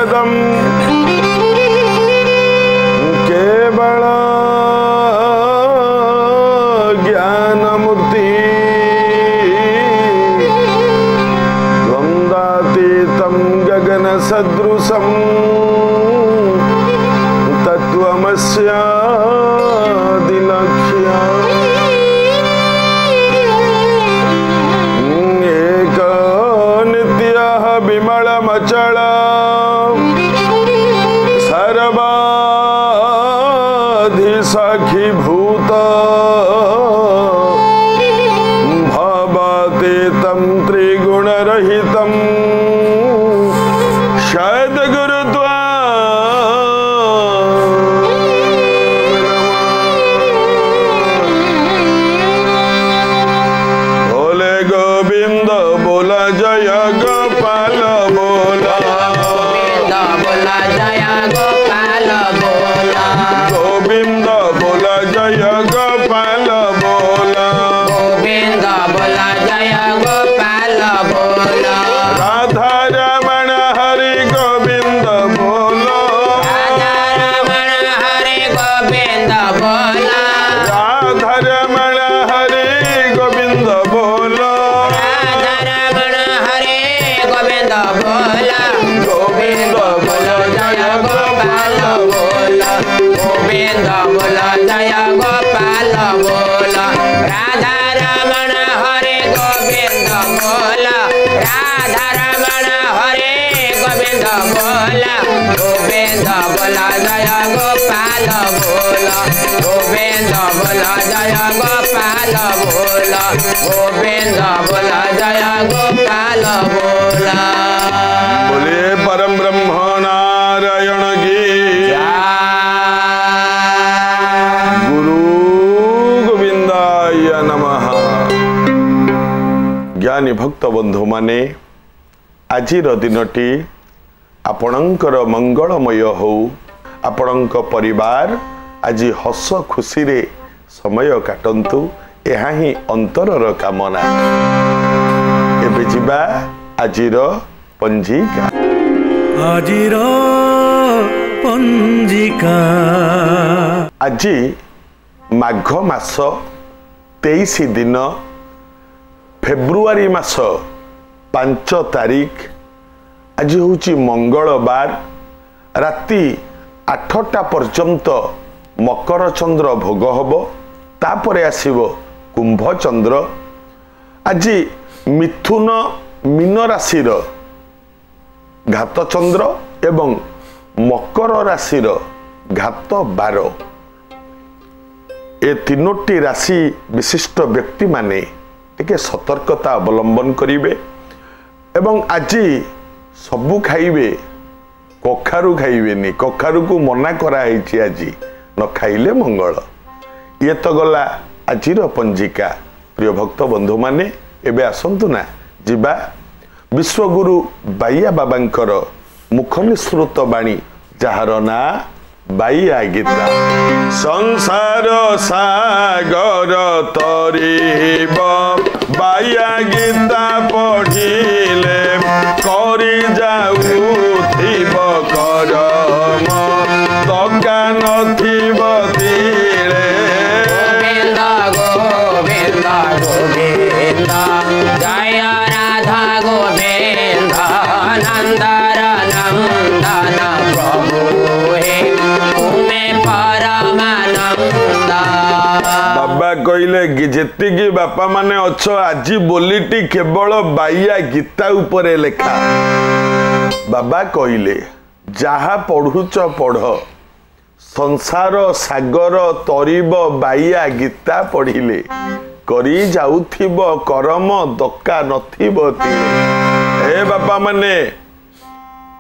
पदम केवल ज्ञानमूर्ति द्वंद्वातीतं गगन सदृशं तत्त्वमस्यादिलक्ष्यम् एक नित्यः विमलमचल सर्वाधिसाक्षीभूत भवातीतं त्रिगुणरहितं सद्गुरुत्वा जय गोपाल बोला गोविंद बोला जय गोपाल बोला गोविंद बोला जय गोपाल बोला गोविंद बोला जय गोपाल बोला राधा रमण हरि गोविंद बोलो राधा रमण हरि गोविंद बोला राधा रमण हरि गोविंद बोलो गोविंद बोला गोविंद बोला जय गोपाल बोला गोविंद बोला जय गोपाल बोला राधा रमण हरे गोविंद बोला राधा रमण हरे गोविंद बोला गोविंद बोला जय गोपाल बोला गोविंद बोला जय गोपाल बोला गोविंद बोला जय गोपाल बोला बोले परम ब्रह्म नारायण की गुरु गोविंदाय नमः। ज्ञानी भक्त बंधु माने आजिर दिनटी आपणकर मंगलमय हो आपणक परिवार आज हस खुशी रे समय काटंतु यह ही अंतरर कामना। एबे जिबा आजिर पंजिका आजिर पंजिका आज माघ मास 23 दिन फेब्रुआरी मास 5 तारीख आज हूँ मंगलवार राति 8टा पर्यंत मकर चंद्र भोग हब तापर आसीबो कुंभ चंद्र। आज मिथुन मीन राशिर घात चंद्र एवं मकर राशिर घात 12 ए तीनोटी राशि विशिष्ट व्यक्ति माने टिके सतर्कता अवलंबन करिवे एवं आज सबू खाइबे कखारु खाइबेनी कखारु को मना कराई आज न खाइले मंगल। ये तो गला आजिर पंजिका। प्रिय भक्त बंधु माने एबे आसंतु ना जिबा विश्वगुरु बाइया बाबांकर मुख निसृत बाणी जार ना बाइया गीता। संसार सागर तरीब बाइया गीता पढ़िले करी जाऊथिब करम दका नथिब तीरे। गोविंद गोविंद गोविंद जय राधा गोविंद नंदर नंदन प्रभु हे तुम्हें परमानंद। बाबा कहले जेतिकी बापा माने अच्छ आज बोलीटी केवल बाइया गीता उपरे लेखा। बाबा कहले जहा पढ़ुच पढ़ संसार सागर तरीब बाइया गीता पढ़िले करी जाउथिब करम दका नथिब तीरे। ए बापा माने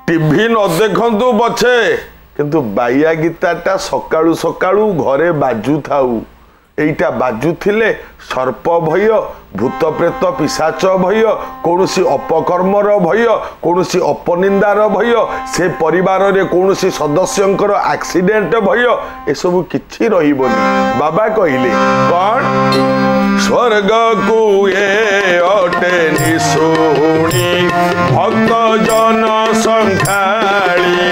टीवी न देखंतु पछे किंतु बाइया गीताटा सकाळू सकाळू घरे बाजू थाऊ। एइटा बाजुथिले सर्प भय भूत प्रेत पिशाच भय कौनसी अपकर्मर भय कौनसी अपनिंदार भय से परिवार रे कौनसी सदस्यंकर एक्सीडेंट भय एसबू किछि रहिबोनी। बाबा कहिले कौन स्वर्ग को ये अटे निशुणी भक्त जन संखाली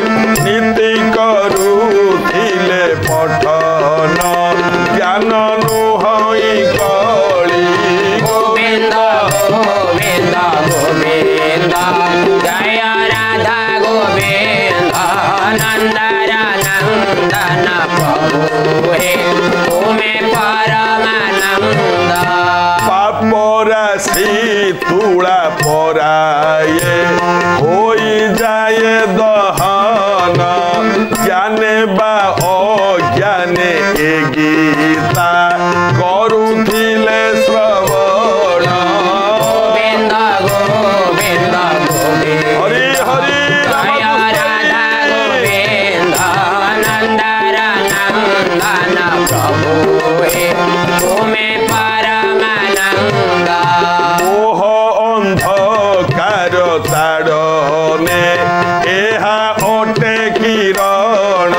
गोविंद जय राधा गोविंद नंदर नंदन प्रभु हे तुम्हें परमानंद पापराशि तुला पराये होई जाए दहन ज्ञाने बा अज्ञाने ए गीता करुथिले श्रवण गोविंद गोविंद गोविंद हरि हरि जय राधा गोविंद नंदर नंदन प्रभु हे तुम्हें परमानंद मोह अंधकार ताड़ने एहा ओटे किरण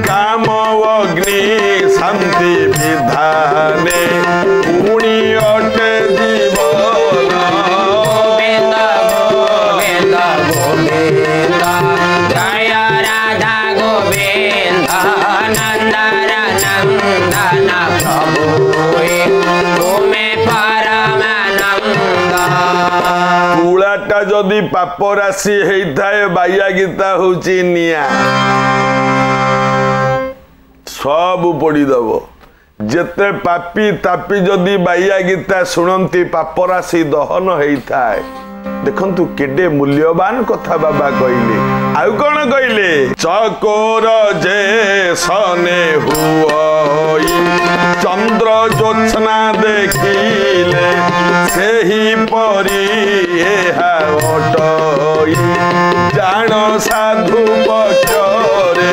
काम अग्नि शांति विधाने पुणी अटे जीवन गोविंद गोविंद गोविंद जय राधा गोविंद नंदर नंदन प्रभु हे तुम्हें परमानंद तुलाटा जदि पाप राशि होइथाए बाह्या गीता होची निया सब पड़ी दब जेते पापी तापी जदि बाह्या गीता शुणती पाप राशि दहन होता है देखंतु केडे मूल्यवान कथा बाबा कहले आउ कौन कहले चकोर जे सने हुई चंद्र ज्योत्स्ना देखिले सेही परी एहा अटई जान साधु पक्षरे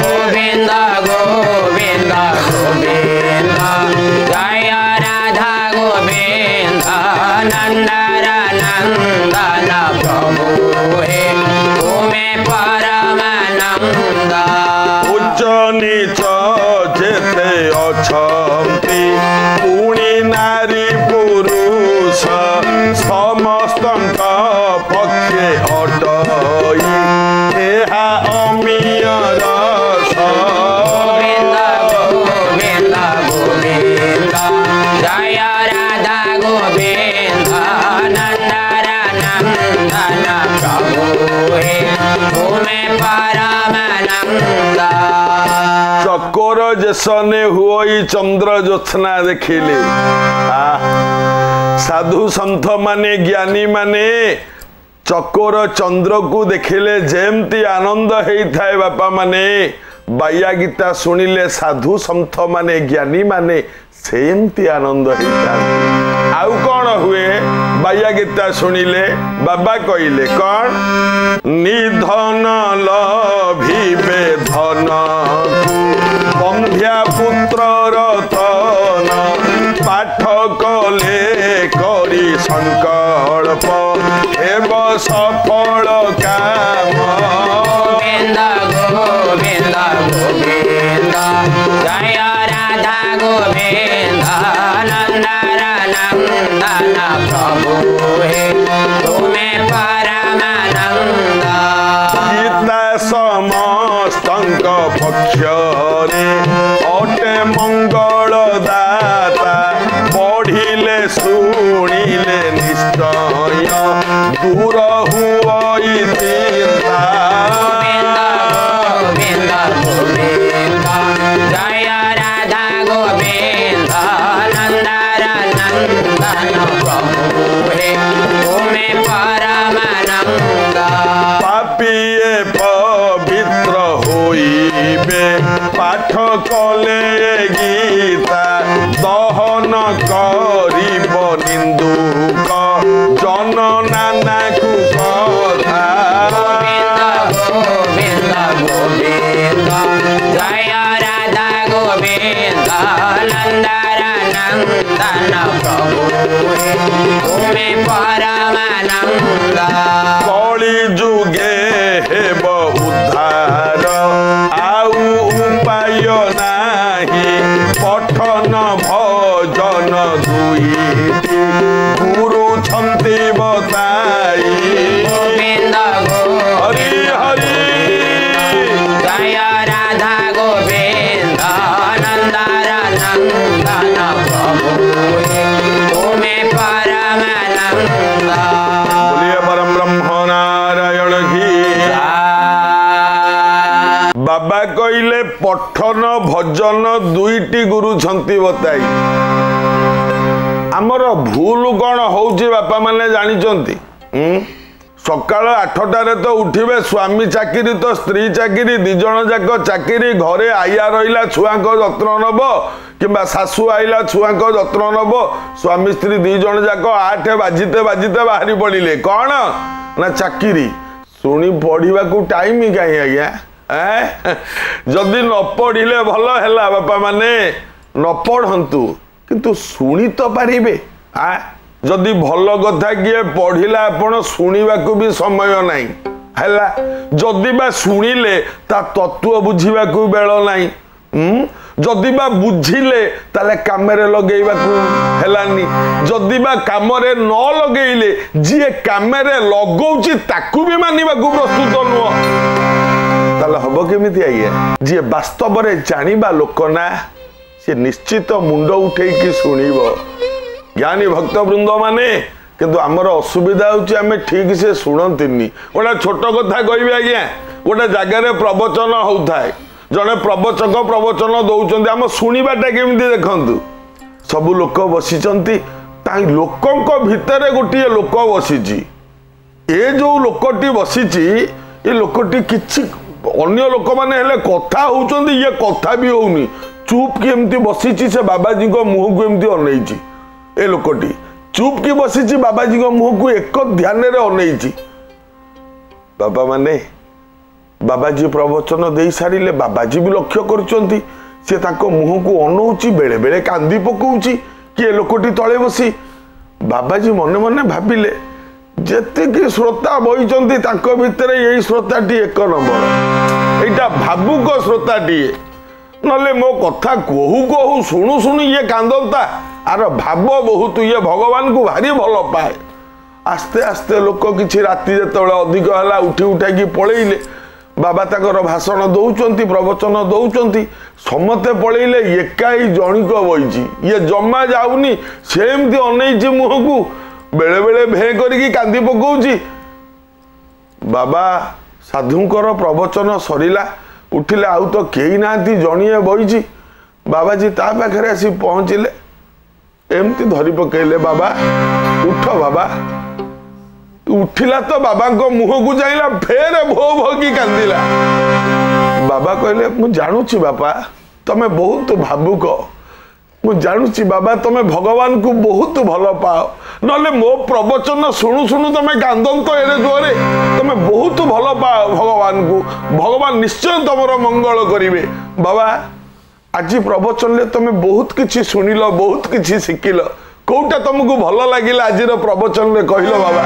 गोविंद गोविंद गोविंद जय राधा गोविंद नंदर नंदन प्रभु हे तुम्हें परमानंद उच्च नीच जेते अछंती पुणी नारी पुरुष समस्तंक पक्षे अटई एहा अमीय रस गोविंद गोविंद गोविंद जय राधा गोविंद नंदर नंदन प्रभु हे तुम्हें परमानंद चकोर जेसने हुई चंद्र ज्योत्स्ना देखिले साधु संत माने ज्ञानी माने चकोर चंद्र को देखिले जेमती आनंद होता है बापा माने बाह्या गीता शुणिले साधु संत माने ज्ञानी माने सेमती आनंद होता आउ कौन हुए बाह्या गीता शुणिले बाबा कहले कौन निधन लभिबे धन बंध्या पुत्र रतन पाठ कले करी संकल्प एव सफल काम गोविंद गोविंद गोविंद जय राधा गोविंद नंदर नंदन प्रभु हे तुम्हें परमानंद गीता समस्तंक पक्षरे अटे मंगल दाता पढ़िले शुणिले निश्चय दूर हुई चिंता गोविंद गोविंद जय राधा गोविंद नंदर नंदन प्रभु हे तुम्हें परमानंद पापिए पवित्र होइबे पाठ कले गीता दहन करिब निंदुक जन नाना कुकथा गोविंद गोविंद जय राधा गोविंद नंदर नंदन प्रभु हे तुम्हें परमानंद कली जुगे हेब उद्धार आउ उपाय नाही पठन भजन दुईटी गुरु छंती बताई गोविंद हरि हरि जय राधा गोविंद नंदर नंदन प्रभु हे तुम्हें परमानंद बोलिए परम ब्रह्म कहले पठन भजन दुईटी गुरु छंती बताई आमर भूल कौन होउची बापा माने जानिचंती सकाल 8टारे तो उठिबे स्वामी चाकरी तो स्त्री चाकरी दिजण जाक चाकरी घरे आया रहिला छुआ को जत्न नब किंबा सासू आइला छुआ को जत्न नब स्वामी स्त्री दिजण जाक 8 बाजिते बाजिते बाहरी पड़िले कौन ना चाकरी शुणी पढ़ा को टाइम कहीं आज्ञा जदि न पढ़िले भल है बापा माने न पढ़ंतु किंतु शुणी तो पारिबे जदि भल कथा किए पढ़िला आपण शुणा भी समय नहीं हैला जदि बा शुणिले ता तत्व बुझीबा को बेल नहीं जदि बा बुझिले ताले कामरे लगेइबा को हेलानी जदि बा कामरे न लगेइले जे कामरे लगौची ताकू भी मानिबा को प्रस्तुत नुह ताले हबो केमिति आइए जे वास्तव रे जानिबा लोक ना से निश्चित मुंड उठे कि शुणिबो ज्ञानी भक्त वृंद माने किंतु आमर असुविधा होची आमे ठीक से सुनंतिनी गोटे छोट कथा कहबी आज्ञा गोटे जगार प्रवचन होउथाय जने प्रवचक प्रवचन दौरान आम शुणवाटा केमिति देखंतु सबु लोक बसिचंती ताई लोकंक भितरे गोटे लोक बसिची ए जो लोकटी बसिची ए लोकटी किछि अन्य लोक माने हेले कथा होउचंती ये कथा भी होउनी चुप की एमती बसिची से बाबाजी को मुह को एमती अनैची ए लोकटी चुप की बसिची बाबाजी को मुह को एक ध्यान रे अनैची बाबा माने बाबाजी प्रवचन दे सारिले बाबाजी भी लक्ष्य करुचंती से ताको मुह को अनौची बेले बेले कांदी पकाउची कि ए लोकटी तळे बसी बाबाजी मने मने भाबिले जेतिकी श्रोता बहिचंती ताको भितरे एई श्रोताटी एक नंबर एटा भाबुक श्रोताटी नले मो कथा कहू कहू शुणु शुणु ये कांदता आर भाव बहुत ये भगवान को भारी भल पाए आस्ते आस्ते लोक किछि राति जेतबेले अधिक हला उठी उठाकी पळेइले बाबा ताकर भाषण दौचंती प्रवचन दौचंती समते पळेइले एकाई जणिक बइची ये जम्मा जाउनी सेमती अनैची मुह को बेले बेले भे करिकी कांदी पकाउची बाबा साधुंकर प्रवचन सरिला उठिले आउ तो कई ना जणिए बइची बाबाजी ता पाखरे आसी पहुँचिले एमती धरी पकेले बाबा उठ बाबा उठिला तो बाबा को मुह को जाइला फेर भो भो की कांदिला बाबा कहले मु जानुची बापा तमे बहुत भावुक मु जानुची बाबा तमे भगवान को बहुत भल पाओ नले मो प्रवचन शुणु शुणु तमे कांदन तो एरे जोरे तमे बहुत भल पाओ भगवान को भगवान निश्चय तमरो मंगल करिवे बाबा आज प्रवचन ले तमे बहुत किछि सुनिल बहुत किछि शिखिल कोटा तुमको भल लगिला आज प्रवचन ले कहिलो बाबा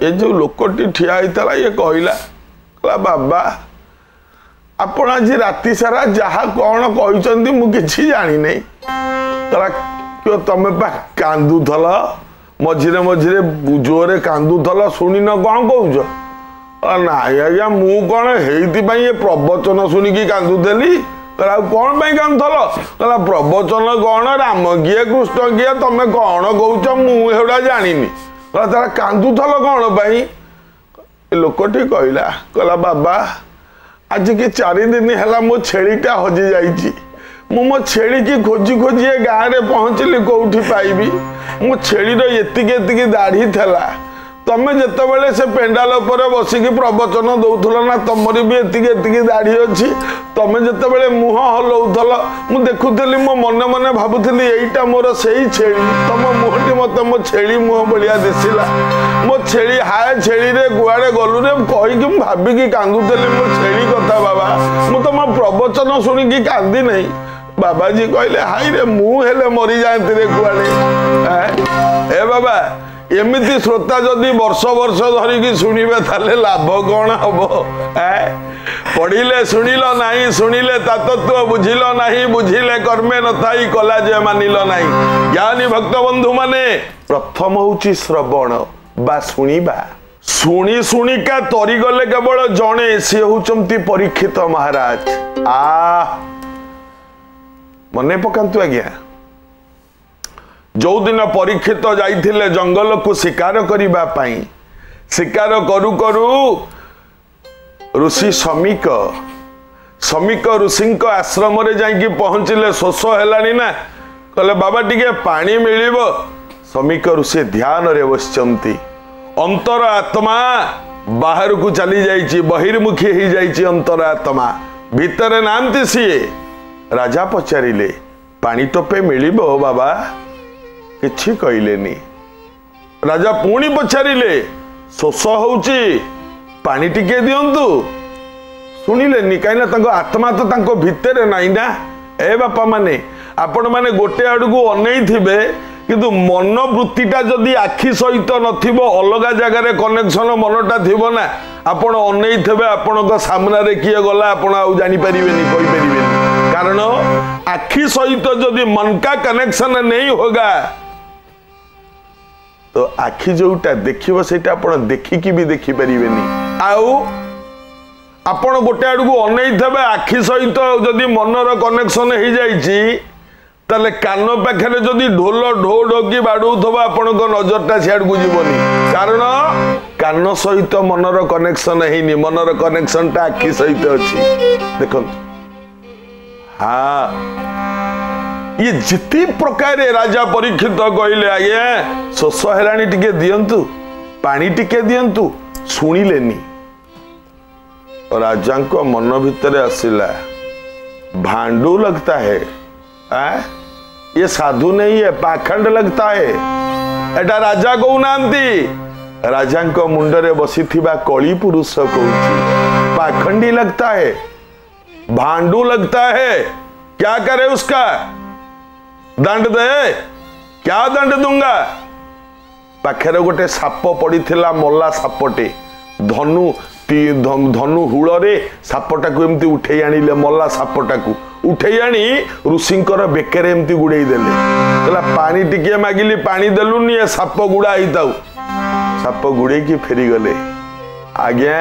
ए जो लोकटी ठिया होता ये कहला बाबा आपण आज राति सारा जहा कौन कहते मुझे जानी नहीं तला क्यों तमें पा कांदुल मझिरे मझिरे जोरे कांदुल शुणी न कौन कह ना आज्ञा मु कौन है प्रवचन शुणिकी कांदुली कौन कांदुल कहला प्रवचन कौन राम किए कृष्ण किए तमें कौन कौच मुझा जानी तार कांदुल कौन पाई लोकटी कहला बाबा आज के 4 दिन है मो छेलीटा हजि जाइए मो छेली की खोजी खोजी ए गाँव में पहुँचली कौटी पाइबी मो छेलीर एतिकी दाढ़ी थला तमें जितेबाला से पेंडाल पर बसिकी प्रवचन दौल ना तुमर भी एतिकी दाढ़ी अच्छी तमें जितेबाला मुह हलौल मु देखुली मो मन मन भावुली यहीटा मोर से छेली तुम मुहटी मत मो छेली मुह भाया दिशला मो छेली हाय छेली रे गुआड़े गलु रे कहीकि भाविकी कांदुली मो छेली कथा बाबा मु तुम प्रवचन शुणिकी कांदी नहीं बाबाजी कहले हाई रे मुझे मरी जाती रे कुआड़े ए बाबा एमती श्रोता जदि वर्ष वर्ष धरिकी शुणिबे ताले लाभ कौन हम पढ़िले शुणिल नहीं शुणिले तत्व बुझिल नहीं बुझिले कर्मे नथाई कला जे मानिल नहीं ज्ञानी भक्त बंधु माने प्रथम होची श्रवण बा शुणिबा शुणी शुणिका तरी गले केवल जणे सी होचंती परीक्षित महाराज मने पकांतु आज्ञा जो दिन परीक्षित जाइथिले जंगल को शिकार करिबा पाई शिकार करू करू ऋषि शमीक शमीक ऋषि आश्रम जाइकी पहुंचले शोष है ना कहले बाबा टिके पानी मिल शमीक ऋषि ध्यान रे बसचंती अंतर आत्मा बाहर को चली जाइए बहिर्मुखी हो जाइए अंतर आत्मा भितर नांती सी राजा पचारे पानी टोपे मिल बाबा किछि कहलेनी राजा पुणी पचारे शोष होउची पानी टिके दियंतु शुणिलेनी कहीं आत्मा तो तांको भितर नाई ना ए बापा माने आपण माने गोटे आड़ को अनई थिबे किंतु मनोवृत्तिटा जदि आखि सहित नथिबो अलगा जगार कनेक्शन मनटा थिबो ना आपण अनई थिबे आपण सामने रे किए गला आपण आ जानि परिबेनी कहि परिबेनी कारण आखि सहित जदि मन का कनेक्शन नहीं होगा तो आखि जोटा देखिबो सेटा आपण देखिकी भी देखि परिबेनी आउ आपण गोटे आड़ को अनई थिबे आखि सहित जदि मनर कनेक्शन हो जाइछि ताले कान पाखे जदि ढोल ढो ढोकी बाड़ू आपण नजरटा सियाड़ को जीवनी कारण कान सहित मनर कनेक्शन है मनर कनेक्शन टा आखि सहित अच्छी देखो हाँ ये जिति प्रकार राजा परीक्षित कहले आज्ञा शोष है टिके दियंतु पानी टिके दियंतु शुणिलेनी राजा को मन भितर आसिला भांडू लगता है ये साधु नहीं है पाखंड लगता है एटा राजा कहूनांती राजा को मुंडरे बसी कली पुरुष कहूची पाखंडी लगता है भांडू लगता है क्या करे उसका दंड दे क्या दंड दूंगा पाखे गोटे साप पड़ा मला सापटे धनु धनु हुଳରେ सापटाକୁ एमती उठे आनिले मला सापटाକୁ उठे आनी ऋषिंकर बेकरे एमती गुड़े देले कहला पानी टिके मागिली पानी देलुनी ए साप गुड़ा ही ताऊ साप गुड़े की फेरी गले आज्ञा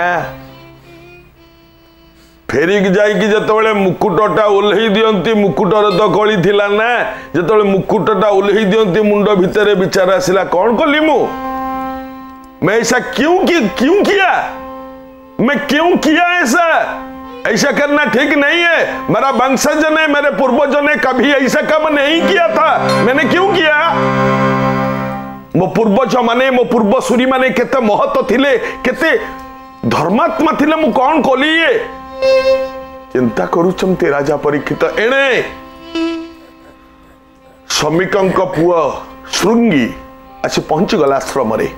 फेरिक जाइकी जतबेले मुकुटटा ओल्ही दियंती मुकुटर तो कली थिला ना जतबेले मुकुटटा ओल्ही दियंती मुंड भितरे विचार आसिला कौन कली मु मैं ऐसा क्यों किया मैं क्यों किया ऐसा करना ठीक नहीं है मेरा वंशज ने मेरे पूर्वजों ने कभी ऐसा काम नहीं किया था मैंने क्यों किया मो पूर्वज माने मो पूर्वसूरी माने केते महत्व थिले केते धर्मात्मा थिले मु कौन कली चिंता करूचंती राजा परीक्षित एणे शमीकंक पुआ श्रृंगी आसी पहुंची गला आश्रम रे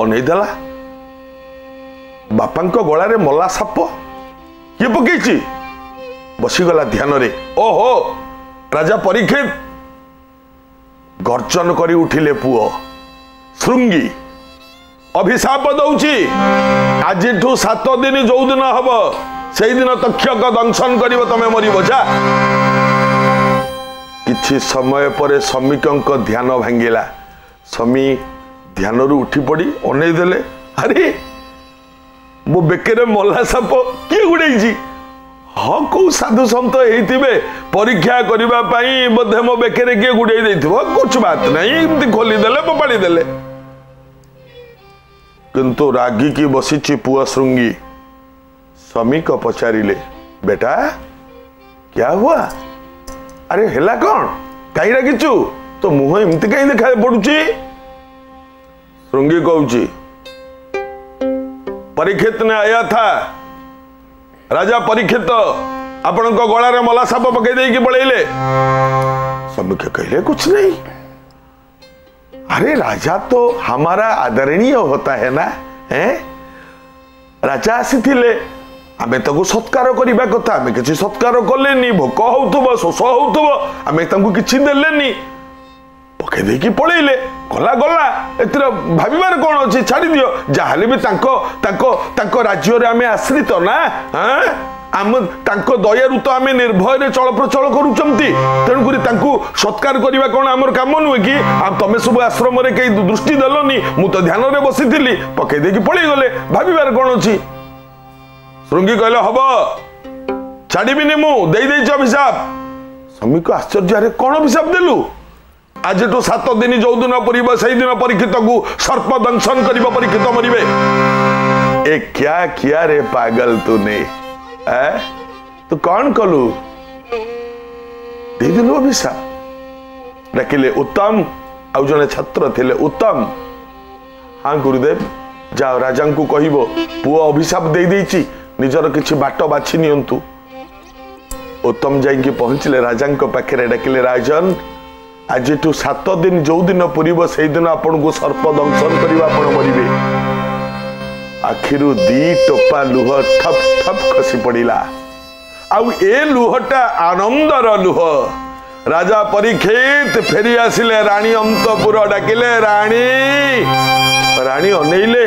अनेदेला बापांक गलारे मला साप किए पकईची बसीगला ध्यान रे ओहो राजा परीक्षित गर्जन करी उठिले पुओ श्रृंगी अभिशाप दौची आज 7 दिन जो दिन हम से दिन तक्षक दंशन कर तमें मर जा किछि समय पर शमीकंक ध्यान भांगिला शमी ध्यान उठी पड़ी अनेई देले अरे मो बेकेरे मला साप किए गुड़े हाँ कौ साधु सत होते परीक्षा करने बोधे मो बेकेरे किए गुड़े कुछ बात नहीं खोलीदेले फोपाड़ी देले किंतु रागी की बसी पुआ श्रृंगी शमीक पचारिले बेटा क्या हुआ अरे हेला कौन कहीं रागिचु तो मुह एमती कहीं देखा पड़ुची श्रृंगी कहूची परीक्षित ने आया था राजा परीक्षित आपण गलारे मला साप पकई दे पड़ेले शमीक कहले कुछ नहीं अरे राजा तो हमारा आदरणीय होता है ना हैं राजा आसीथिले आमे ताकू सत्कार करिबा कथा आमे किछि सत्कार कलेनी भोक होउथबो शोष होउथबो आमे ताकू किछि देलेनी पके देकी पळेइले गला गला एतिर भाबिबार कोन अछि छाडी दियो जाहले भी तांको राज्य रे आमे आश्रित ना हैं आम तांको दयारु तो आमे निर्भय रे चल प्रचल करूचंती तेणु करी तांको सत्कार करिबा कोन हमर काम नुहे कि आप तमे सब आश्रम रे कई दृष्टि देलनी मु तो ध्यान रे बसिथिली पके देकी पळेइ गले भाबिबार कोन अछि श्रृंगी कहले हबो छाड़ीबिनी मु देई देई अभिशाप शमीक आश्चर्य रे कोन अभिशाप देलु आज 7 दिन जो दिन परिब से दिन परीक्षित को सर्प दंशन कर परीक्षित मरबे ए क्या किया रे पागल तूने तू कौन कलु देदिलु अभिशाप डाकिले उत्तम आउ जने छात्र थिले उत्तम हाँ गुरुदेव जाओ राजा को कहबो पुओ अभिशाप दे देछि निजर किछि बाट बाछि नियंतु उत्तम जाइकी पहुंचले राजा पाखे डाकिले राजन आज 7 दिन जो दिन पूरीब से दिन आपन को सर्प दंशन करवा आपण मरिबे आखिरु 2 टोपा लुह ठप ठप खसी पड़िला आउ ए लुहटा आनंदर लुह राजा परीक्षित फेरी आसिले रानी अंतपुर डाकिले रानी रानी अनेइले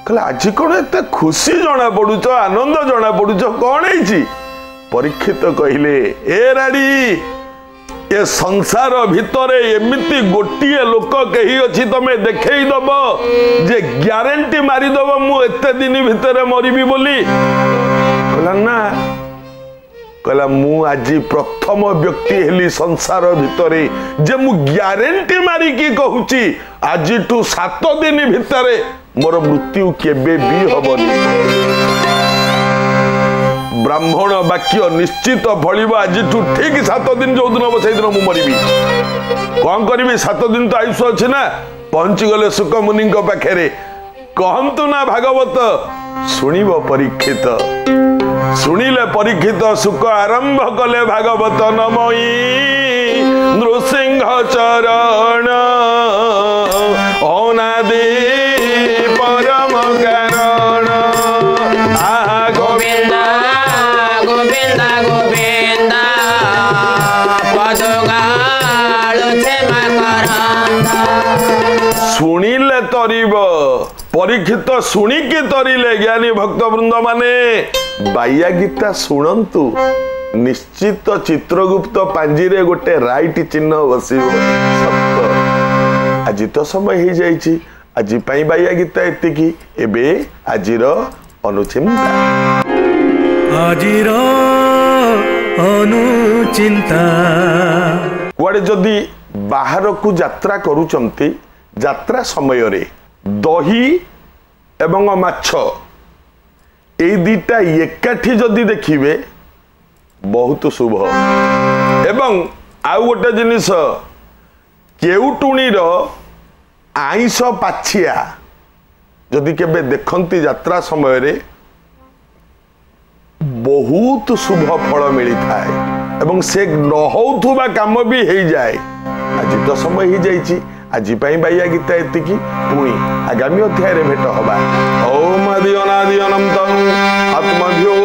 कहले आज कौन एते खुशी जना पड़ुच आनंद जना पड़ुच कौन है परीक्षित कहले ए रानी ए संसार भितरे एमिति गोटिए लोक कही अछि तमे देखै दब जे ग्यारंटी मारी दब मु एते दिन भितरे मरिबी बोली कहला ना कहला मु आज प्रथम व्यक्ति हेली संसार भितरे जे मु ग्यारंटी मारी की कहूची आज 7 दिन भितरे मोर मृत्यु केबे भी हबनी ब्राह्मण वाक्य निश्चित फलिब आज ठीक 7 दिन जो दिन हम से दिन मु मरिबी कौन करी 7 दिन तो आयुष अच्छे ना पहुंची गले सुक मुनि पाखे कहतु ना भागवत शुणव परीक्षित शुणिले परीक्षित सुख आरंभ कले भागवत नमयी नृसिंह चरण अनादि परम कारण गोविंद गोविंद गोविंद पदगाल शुणिले तरीब परीक्षित शुणिकी तरीले ज्ञानी भक्त वृंद माने बाया गीता शुणंतु निश्चित चित्रगुप्त पांजीरे गोटे राइट चिन्ह बसिब सत्य आज तो समय हो जाइछि आज पाई बाया गीता एतिकी एबे आजिर अनुचिंता आजिर अनुचिंता कुआडे जदि बाहर को यात्रा करूचंती यात्रा समय रे दही एवं माछ ए दीटा एकाठी जदि देखिबे बहुत शुभ एवं आउ गोटे जिनिस केउटुणीर आइंस पाछिया जदि केबे देखंती यात्रा समय रे बहुत शुभ फल मिली थाए एवं से न होउथुबा काम भी हो जाए आज तो समय हो जाइछि आज पाई बाया गीता एतिकी पुणी आगामी अध्याय रे भेट हबा ओम आदि अनादि अनंतं आत्मभ्यो